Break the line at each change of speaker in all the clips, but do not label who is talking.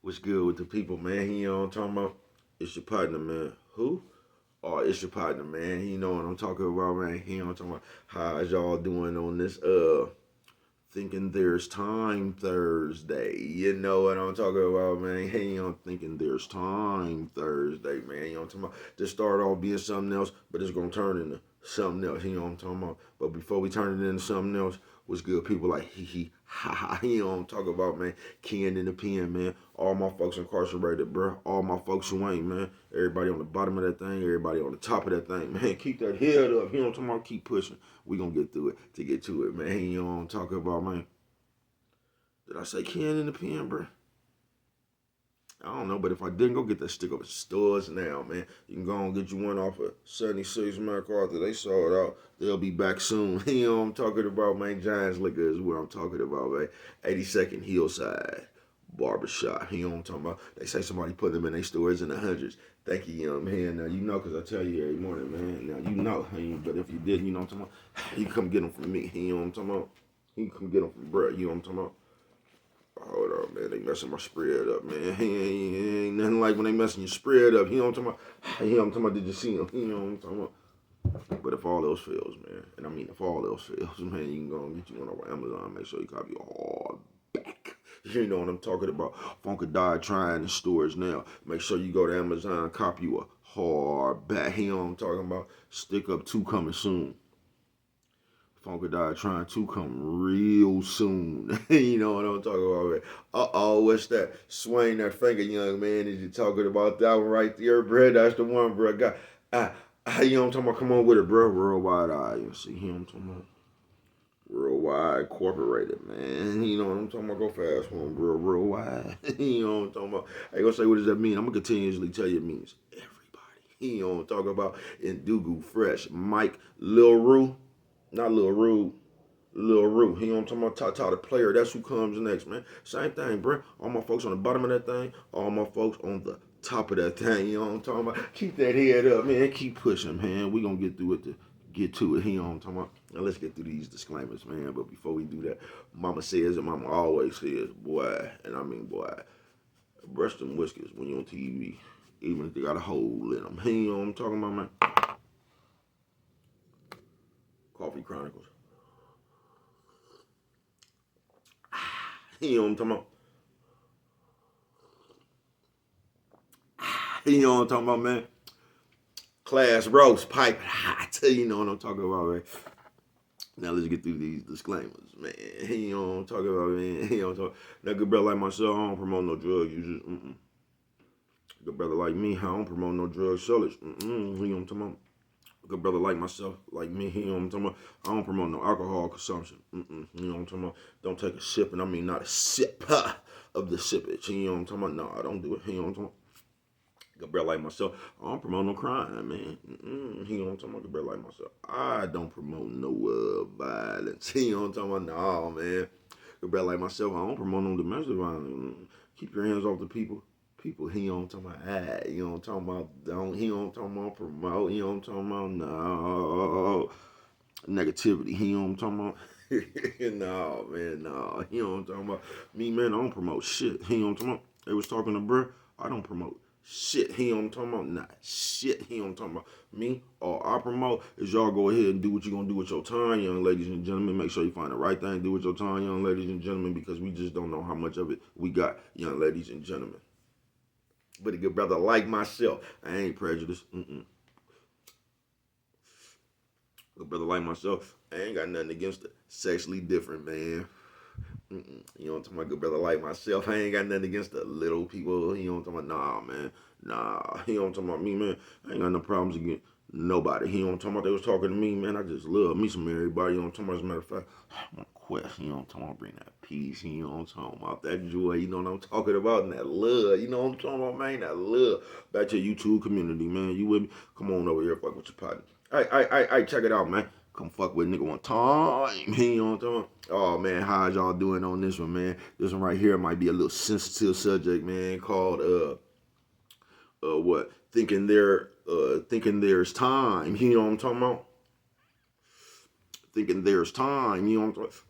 What's good with the people, man? You know what I'm talking about? It's your partner, man. Who? Oh, it's your partner, man. You know what I'm talking about, man. You know what I'm talking about? How's y'all doing on this thinking there's time Thursday? You know what I'm talking about, man. Hey, I'm thinking there's time Thursday, man. You know what I'm talking about? Just start off being something else, but it's gonna turn into something else. You know what I'm talking about? But before we turn it into something else, what's good? People like hee hee ha ha. You know what I'm talking about, man. Ken in the pen, man. All my folks incarcerated, bro. All my folks who ain't, man. Everybody on the bottom of that thing, everybody on the top of that thing, man. Keep that head up. You know what I'm talking about? Keep pushing. We gonna get through it to get to it, man. You know what I'm talking about, man. Did I say Ken in the pen, bro? I don't know, but if I didn't, go get that stick up at stores now, man. You can go and get you one off of 76 MacArthur. They sold out. They'll be back soon. You know what I'm talking about, man. Giants Liquor is what I'm talking about, man. 82nd Hillside Barbershop. You know what I'm talking about? They say somebody put them in their stores in the hundreds. Thank you, young man. Now, you know, because I tell you every morning, man. Now, you know. But if you didn't, you know what I'm talking about? You can come get them from me. You know what I'm talking about? You can come get them from Brett. You know what I'm talking about? Hold on, man. They messing my spread up, man. Ain't nothing like when they messing your spread up. You know what I'm talking about? You know what I'm talking about? Did you see them? You know what I'm talking about? But if all else fails, man, and I mean if all else fails, man, you can go and get you one over Amazon. Make sure you copy all back. You know what I'm talking about? Funka died trying in stores now. Make sure you go to Amazon, copy you a hardback. You know what I'm talking about? Stick up 2 coming soon. Funkadine trying to come real soon. You know what I'm talking about, man. Uh-oh, what's that? Swing that finger, young man. Is you talking about that one right there, bro? That's the one, bro. Got, you know what I'm talking about? Come on with it, bro. Worldwide Eye. You see him, I'm talking about? Worldwide Incorporated, man. You know what I'm talking about? Go fast one, bro. Worldwide. You know what I'm talking about? I ain't gonna say what does that mean. I'm gonna continuously tell you it means everybody. You know what I'm talking about? Indugu Fresh. Mike Lil Rue. Not Lil Rude. Lil Rue. You know what I'm talking about? Tata the player. That's who comes next, man. Same thing, bro. All my folks on the bottom of that thing. All my folks on the top of that thing. You know what I'm talking about? Keep that head up, man. Keep pushing, man. We gonna get through it to get to it. You know what I'm talking about? Now let's get through these disclaimers, man. But before we do that, mama says and mama always says, boy, and I mean boy, brush them whiskers when you're on TV. Even if they got a hole in them. You know what I'm talking about, man? Coffee Chronicles. You know what I'm talking about? You know what I'm talking about, man? Class roast, pipe hot. You know what I'm talking about, man? Now let's get through these disclaimers, man. You know what I'm talking about, man. You know what I'm talking about. Now, good brother like myself, I don't promote no drug users. Good brother like me, I don't promote no drug sellers. You know what I'm talking about. Good brother like myself, like me, you know what I'm talking about. I don't promote no alcohol consumption. You know what I'm talking about. Don't take a sip, and I mean not a sip of the sippage. You know what I'm talking about. No, I don't do it. You know what I'm talking about. Good brother like myself, I don't promote no crime, man. You know what I'm talking about? Good brother like myself, I don't promote no violence. You know what I'm talking about? No, man. Good brother like myself, I don't promote no domestic violence. Keep your hands off the people. People, he don't talking about, you know what I'm talking about, don't, he don't talking about promote, you know what I'm talking about, no, negativity, he know what I'm talking about, no, man, no, you know what I'm talking about, me, man, I don't promote shit, he know what I'm talking about, they was talking to bruh, I don't promote shit, he know what I'm talking about, not shit, he know what I'm talking about, me, all I promote is y'all go ahead and do what you're gonna do with your time, young ladies and gentlemen, make sure you find the right thing to do with your time, young ladies and gentlemen, because we just don't know how much of it we got, young ladies and gentlemen. But a good brother like myself, I ain't prejudiced. Good brother like myself, I ain't got nothing against it. Sexually different, man. You know what I'm talking about? Good brother like myself, I ain't got nothing against the little people. You know what I'm talking about? Nah, man. Nah. You know what I'm talking about? Me, man. I ain't got no problems against nobody. You know what I'm talking about? They was talking to me, man. I just love me some everybody. You know what I'm talking about? As a matter of fact, I'm a quest. You know what I'm talking about? Bring that peace. You know what I'm talking about? That joy. You know what I'm talking about? And that love. You know what I'm talking about, man? That love. Back to your YouTube community, man. You with me? Come on over here, fuck with your partner. Hey, check it out, man. Come fuck with a nigga one time. You know what I'm talking about? Oh, man, how's y'all doing on this one, man? This one right here might be a little sensitive subject, man, called, what? Thinking there's time. You know what I'm talking about? Thinking there's time. You know what I'm talking about?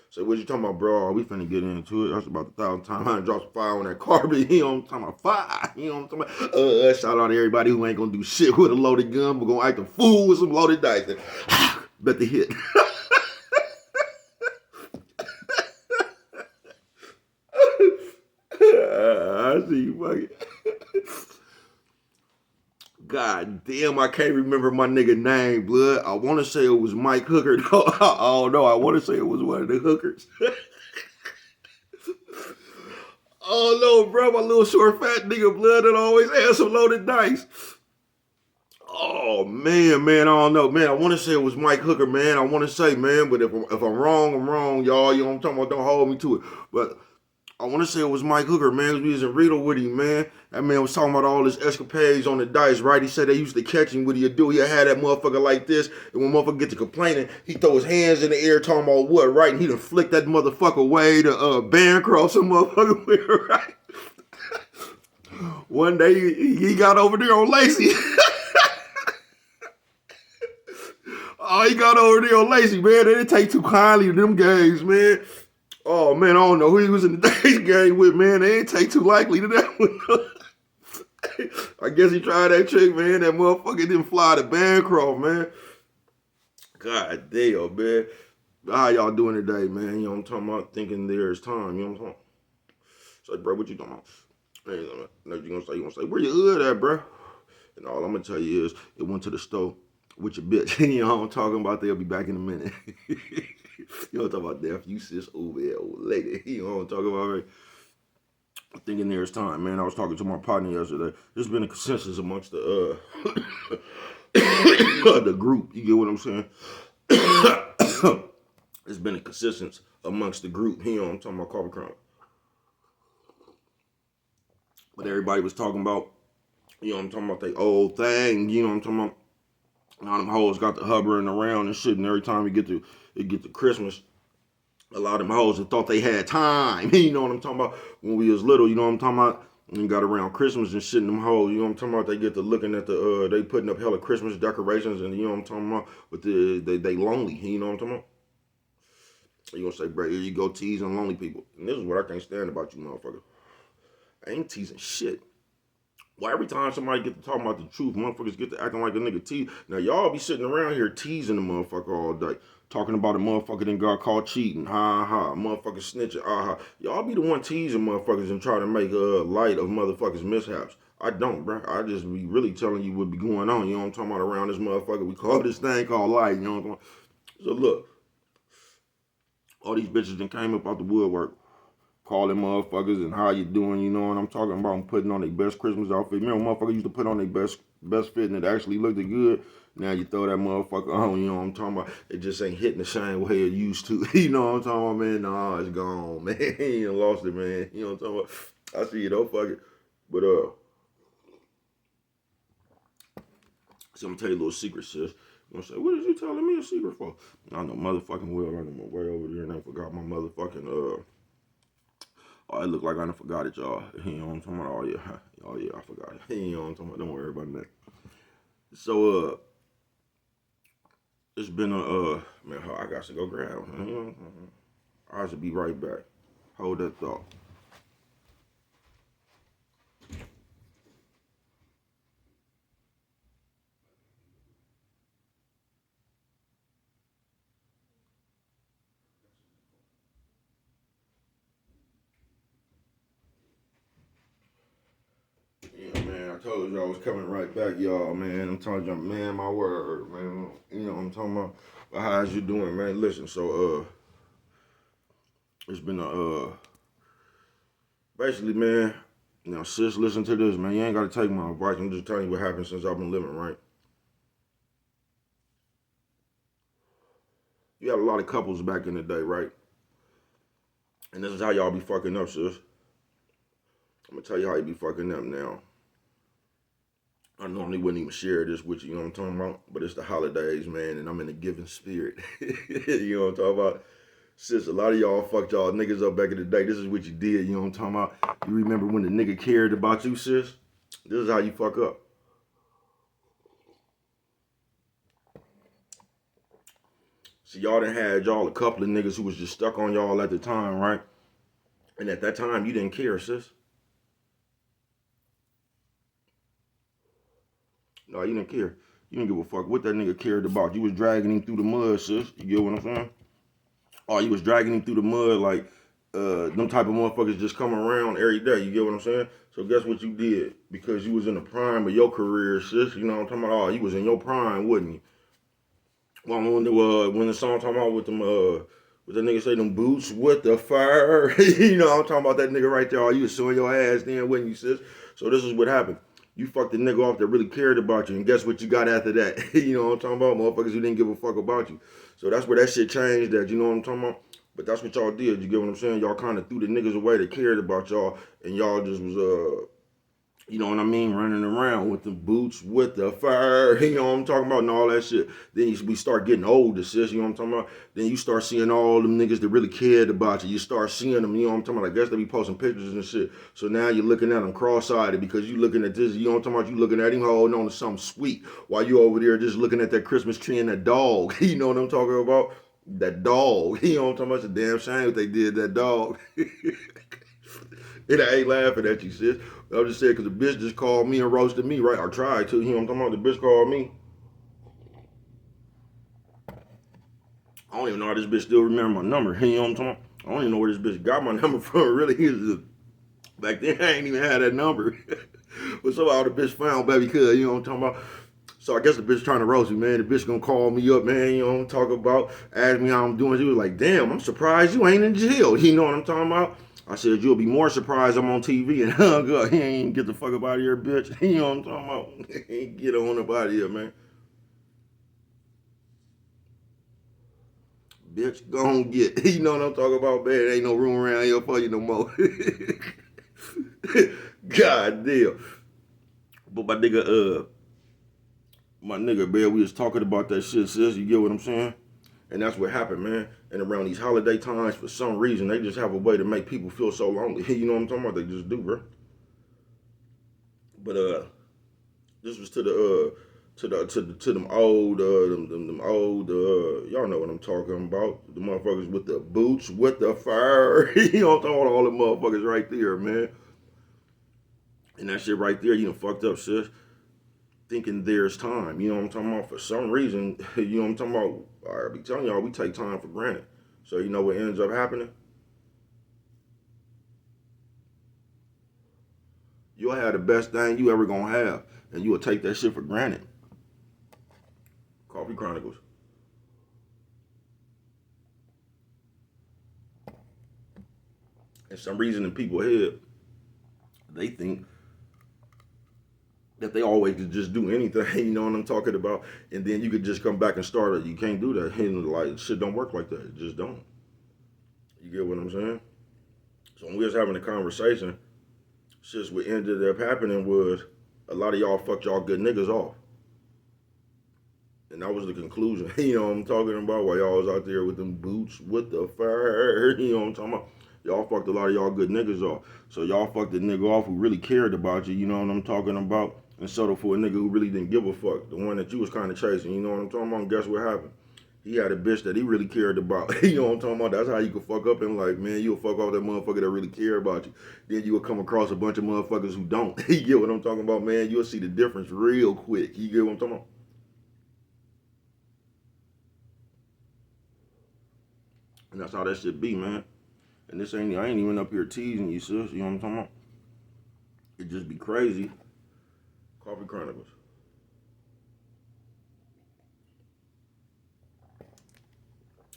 So what you talking about, bro? We finna get into it. That's about 1,000 times. I drop some fire on that carpet. You know what I'm talking about? Fire. You know what I'm talking about? Shout out to everybody who ain't gonna do shit with a loaded gun, but gonna act a fool with some loaded dice. Bet the hit. I see you fucking. God damn, I can't remember my nigga name, blood. I want to say it was Mike Hooker. No, I don't know. I want to say it was one of the hookers. Oh no, bro, my little short fat nigga, blood, that always has some loaded dice. Oh man, I don't know, man. I want to say it was Mike Hooker, man. I want to say, man, but if I'm wrong, I'm wrong, y'all. You know what I'm talking about? Don't hold me to it. But I want to say it was Mike Hooker, man. We was in Rito with him, man. That man was talking about all his escapades on the dice, right? He said they used to catch him. What he'd do, he'd have that motherfucker like this, and when motherfucker get to complaining, he throw his hands in the air talking about what, right? And he'd flick that motherfucker away to Bancroft, some motherfucker with, right? One day he got over there on Lacey. Oh, he got over there on Lacey, man. They didn't take too kindly to them games, man. Oh, man, I don't know who he was in the days game with, man. They ain't take too likely to that one. I guess he tried that trick, man. That motherfucker didn't fly to Bancroft, man. God damn, man. How y'all doing today, man? You know what I'm talking about? Thinking there's time, you know what I'm talking about? So, bro, what you talking about? You gonna say, where your hood at, bro? And all I'm gonna tell you is, it went to the store with your bitch. You know what I'm talking about? They'll be back in a minute. You know what I'm talking about, Def? You sis over there, old lady. You know what I'm talking about, right? I'm thinking there's time, man. I was talking to my partner yesterday. There's been a consensus amongst the the group. You get what I'm saying? There's been a consensus amongst the group. You know what I'm talking about, Carver Crown. But everybody was talking about, you know what I'm talking about, they old thing. You know what I'm talking about? All them hoes got to hovering around and shit, and every time we get to Christmas, a lot of them hoes that thought they had time. You know what I'm talking about? When we was little, you know what I'm talking about? And got around Christmas and shit, and them hoes, you know what I'm talking about? They get to looking at the, they putting up hella Christmas decorations, and you know what I'm talking about? But they lonely, you know what I'm talking about? You gonna say, bro, here you go teasing lonely people. And this is what I can't stand about you motherfuckers. I ain't teasing shit. Why every time somebody get to talking about the truth, motherfuckers get to acting like a nigga tease. Now y'all be sitting around here teasing the motherfucker all day. Talking about a motherfucker that got caught cheating. Ha ha. Motherfucker snitching. Ha. Y'all be the one teasing motherfuckers and try to make light of motherfuckers' mishaps. I don't, bro. I just be really telling you what be going on. You know what I'm talking about around this motherfucker. We call this thing called life. You know what I'm talking about? So look. All these bitches that came up out the woodwork. Calling motherfuckers and how you doing, you know what I'm talking about? I'm putting on their best Christmas outfit. Remember, motherfuckers used to put on their best fit and it actually looked good. Now you throw that motherfucker on, you know what I'm talking about? It just ain't hitting the same way it used to. You know what I'm talking about, man? Nah, it's gone, man. You lost it, man. You know what I'm talking about? I see you, don't fuck it. But, so I'm gonna tell you a little secret, sis. You gonna say, what is you telling me a secret for? I know motherfucking well. I'm on my way over there and I forgot my motherfucking, oh, it looked like I done forgot it, y'all. You know what I'm talking about? Oh yeah, I forgot it. You know what I'm talking about? Don't worry about that. So, it's been man, I got to go grab him. I should be right back. Hold that thought. Yeah, man, I told you I was coming right back, y'all, man. I'm telling you, man, my word, man. You know what I'm talking about? But how's you doing, man? Listen, so, it's been basically, man, you know, sis, listen to this, man. You ain't got to take my advice. I'm just telling you what happened since I've been living, right? You had a lot of couples back in the day, right? And this is how y'all be fucking up, sis. I'm gonna tell you how you be fucking up now. I normally wouldn't even share this with you, you know what I'm talking about? But it's the holidays, man, and I'm in a giving spirit. You know what I'm talking about? Sis, a lot of y'all fucked y'all niggas up back in the day. This is what you did, you know what I'm talking about? You remember when the nigga cared about you, sis? This is how you fuck up. So y'all done had y'all a couple of niggas who was just stuck on y'all at the time, right? And at that time, you didn't care, sis. No, you didn't care. You didn't give a fuck what that nigga cared about. You was dragging him through the mud, sis. You get what I'm saying? Or you was dragging him through the mud like them type of motherfuckers just come around every day. You get what I'm saying? So guess what you did? Because you was in the prime of your career, sis. You know what I'm talking about? Oh, you was in your prime, wouldn't you? Well, when the song talking about with them what that nigga say, them boots with the fire. You know, I'm talking about that nigga right there. Oh, you was showing your ass then, wouldn't you, sis? So this is what happened. You fucked the nigga off that really cared about you, and guess what you got after that? You know what I'm talking about? Motherfuckers who didn't give a fuck about you. So that's where that shit changed that, you know what I'm talking about? But that's what y'all did. You get what I'm saying? Y'all kind of threw the niggas away that cared about y'all, and y'all just was you know what I mean, running around with the boots, with the fire, you know what I'm talking about, and all that shit. Then we start getting older, sis, you know what I'm talking about? Then you start seeing all them niggas that really cared about you. You start seeing them, you know what I'm talking about? I guess they be posting pictures and shit. So now you're looking at them cross-eyed because you looking at this, you know what I'm talking about? You looking at him holding on to something sweet while you over there just looking at that Christmas tree and that dog. You know what I'm talking about? That dog. You know what I'm talking about? It's a damn shame what they did, that dog. And I ain't laughing at you, sis. I was just saying because the bitch just called me and roasted me, right? I tried to. You know what I'm talking about? The bitch called me. I don't even know how this bitch still remember my number. You know what I'm talking about? I don't even know where this bitch got my number from. Really, back then I ain't even had that number. But somehow the bitch found baby cuz, you know what I'm talking about? So I guess the bitch trying to roast me, man. The bitch gonna call me up, man, you know, talk about, ask me how I'm doing. She was like, damn, I'm surprised you ain't in jail. You know what I'm talking about? I said, you'll be more surprised I'm on TV and hung up. He ain't get the fuck up out of here, bitch. You know what I'm talking about? Get on up out of here, man. Bitch, go on get. You know what I'm talking about, man? There ain't no room around here for you no more. God damn. But my nigga, man, we was talking about that shit, sis. You get what I'm saying? And that's what happened, man. And around these holiday times, for some reason, they just have a way to make people feel so lonely. You know what I'm talking about? They just do, bro. But this was to the to them old them old y'all know what I'm talking about. The motherfuckers with the boots, with the fire. You know what I'm talking about? All the motherfuckers right there, man. And that shit right there, you done fucked up, sis. Thinking there's time. You know what I'm talking about? For some reason, you know what I'm talking about? I be telling y'all, we take time for granted. So you know what ends up happening? You'll have the best thing you ever gonna have, and you will take that shit for granted. Coffee Chronicles. And some reason in people's head, they think that they always could just do anything, you know what I'm talking about, and then you could just come back and start it. You can't do that. And like shit don't work like that. It just don't. You get what I'm saying? So when we was having a conversation, just what ended up happening was a lot of y'all fucked y'all good niggas off. And that was the conclusion. You know what I'm talking about? While y'all was out there with them boots, with the fire, you know what I'm talking about? Y'all fucked a lot of y'all good niggas off. So y'all fucked the nigga off who really cared about you, you know what I'm talking about? And settled for a nigga who really didn't give a fuck. The one that you was kind of chasing, you know what I'm talking about? And guess what happened? He had a bitch that he really cared about. You know what I'm talking about? That's how you could fuck up and like, man, you'll fuck off that motherfucker that really care about you. Then you will come across a bunch of motherfuckers who don't. You get what I'm talking about, man? You'll see the difference real quick. You get what I'm talking about? And that's how that should be, man. And I ain't even up here teasing you, sis. You know what I'm talking about? It just be crazy. Coffee Chronicles.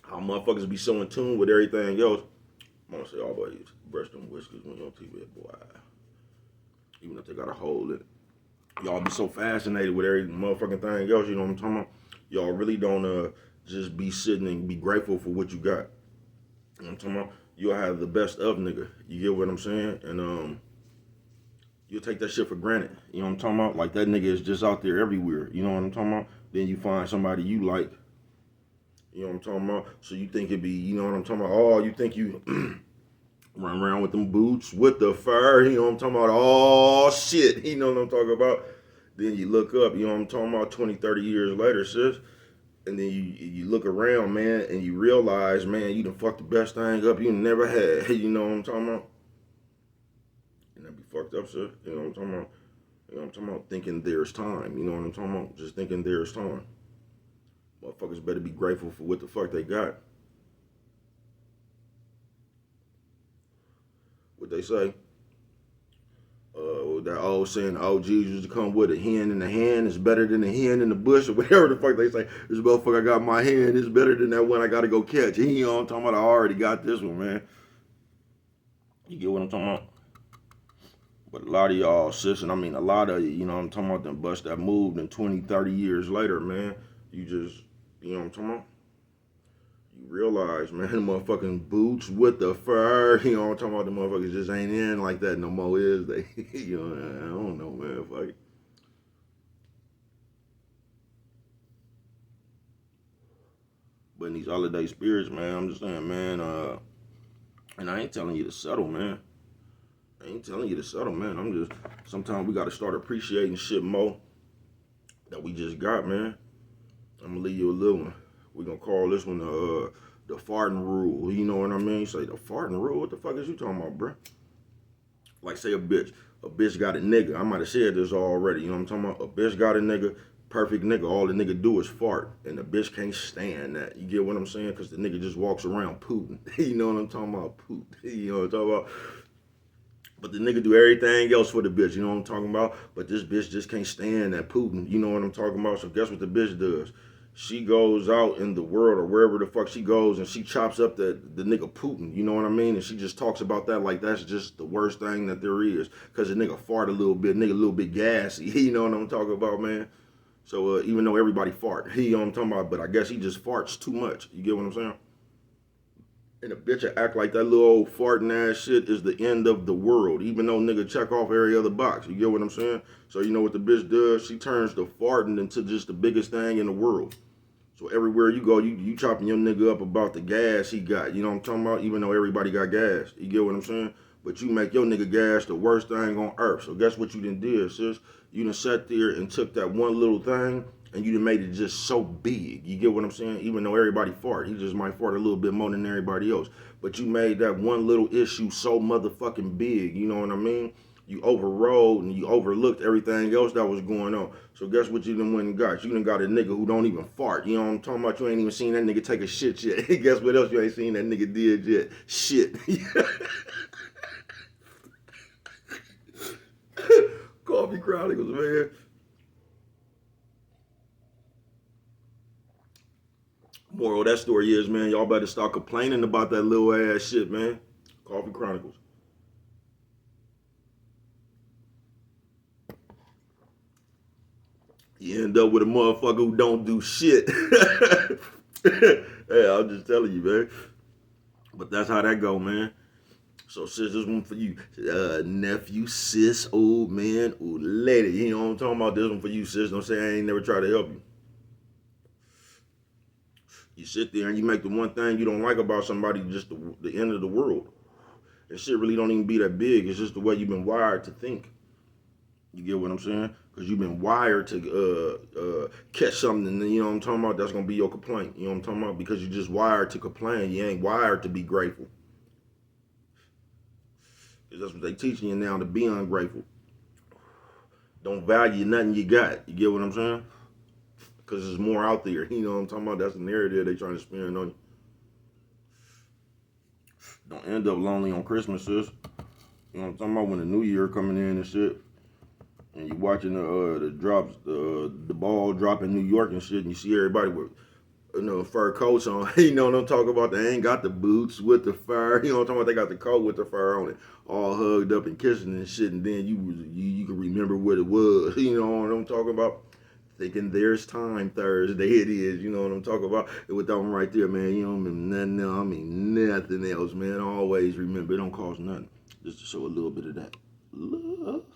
How motherfuckers be so in tune with everything else. I'm gonna say, always brush them whiskers when you're on TV, boy. Even if they got a hole in it. Y'all be so fascinated with every motherfucking thing else, you know what I'm talking about? Y'all really don't just be sitting and be grateful for what you got. You know what I'm talking about? You'll have the best of nigga. You get what I'm saying? And you'll take that shit for granted. You know what I'm talking about? Like that nigga is just out there everywhere. You know what I'm talking about? Then you find somebody you like. You know what I'm talking about? So you think it'd be, you know what I'm talking about? Oh, you think you run around with them boots, with the fur, you know what I'm talking about? Oh, shit. You know what I'm talking about? Then you look up, you know what I'm talking about? 20, 30 years later, sis. And then you look around, man, and you realize, man, you done fucked the best thing up you never had. You know what I'm talking about? And that be fucked up, sir. You know what I'm talking about? You know what I'm talking about? Thinking there's time. You know what I'm talking about? Just thinking there's time. Motherfuckers better be grateful for what the fuck they got. What they say? That old saying, the OGs used to come with a hen in the hand is better than a hen in the bush, or whatever the fuck they say. This motherfucker got my hand is better than that one I gotta go catch. You know what I'm talking about? I already got this one, man. You get what I'm talking about? But a lot of y'all, sis, and I mean a lot of you know what I'm talking about, them bust that moved and 20, 30 years later, man. You just, you know what I'm talking about? You realize, man, the motherfucking boots with the fur, you know what I'm talking about? The motherfuckers just ain't in like that no more, is they? You know, I don't know, man. Fuck it. But in these holiday spirits, man, I'm just saying, man, and I ain't telling you to settle, man. I ain't telling you to settle, man. I'm just, sometimes we got to start appreciating shit more that we just got, man. I'm going to leave you a little one. We're going to call this one the farting rule. You know what I mean? You say, the farting rule? What the fuck is you talking about, bro? Like, say a bitch. A bitch got a nigga. I might have said this already. You know what I'm talking about? A bitch got a nigga. Perfect nigga. All the nigga do is fart. And the bitch can't stand that. You get what I'm saying? Because the nigga just walks around pooting. You know what I'm talking about? Poot. You know what I'm talking about? But the nigga do everything else for the bitch, you know what I'm talking about? But this bitch just can't stand that Putin, you know what I'm talking about? So guess what the bitch does? She goes out in the world or wherever the fuck she goes and she chops up the nigga Putin, you know what I mean? And she just talks about that like that's just the worst thing that there is. Cause the nigga fart a little bit, nigga a little bit gassy, you know what I'm talking about, man? So even though everybody fart, you know what I'm talking about? But I guess he just farts too much, you get what I'm saying? And a bitch will act like that little old farting ass shit is the end of the world, even though nigga check off every other box. You get what I'm saying? So you know what the bitch does? She turns the farting into just the biggest thing in the world. So everywhere you go, you chopping your nigga up about the gas he got. You know what I'm talking about? Even though everybody got gas. You get what I'm saying? But you make your nigga gas the worst thing on earth. So guess what you done did, sis? You done sat there and took that one little thing and you done made it just so big. You get what I'm saying? Even though everybody fart. He just might fart a little bit more than everybody else. But you made that one little issue so motherfucking big. You know what I mean? You overrode and you overlooked everything else that was going on. So guess what you done went and got? You done got a nigga who don't even fart. You know what I'm talking about? You ain't even seen that nigga take a shit yet. Guess what else you ain't seen that nigga did yet? Shit. Coffee Chronicles, man. Moral of that story is, man, y'all better start complaining about that little ass shit, man. Coffee Chronicles. You end up with a motherfucker who don't do shit. Hey, I'm just telling you, man. But that's how that go, man. So, sis, this one for you. Nephew, sis, old man, old lady. You know what I'm talking about? This one for you, sis. Don't say I ain't never try to help you. You sit there and you make the one thing you don't like about somebody just the end of the world. And shit really don't even be that big. It's just the way you've been wired to think. You get what I'm saying? Because you've been wired to catch something, and you know what I'm talking about? That's going to be your complaint. You know what I'm talking about? Because you're just wired to complain. You ain't wired to be grateful. Because that's what they teaching you now, to be ungrateful. Don't value nothing you got. You get what I'm saying? Because there's more out there. You know what I'm talking about? That's the narrative they trying to spin on you. Don't end up lonely on Christmas, sis. You know what I'm talking about? When the new year coming in and shit. And you watching the drops, the ball drop in New York and shit, and you see everybody with fur coats on. You know what I'm talking about? They ain't got the boots with the fur. You know what I'm talking about? They got the coat with the fur on it, all hugged up and kissing and shit. And then you can remember what it was. You know what I'm talking about? Thinking there's time Thursday it is. You know what I'm talking about? And with that one right there, man, you don't mean nothing else. I mean nothing else, man. Always remember, it don't cost nothing. Just to show a little bit of that love.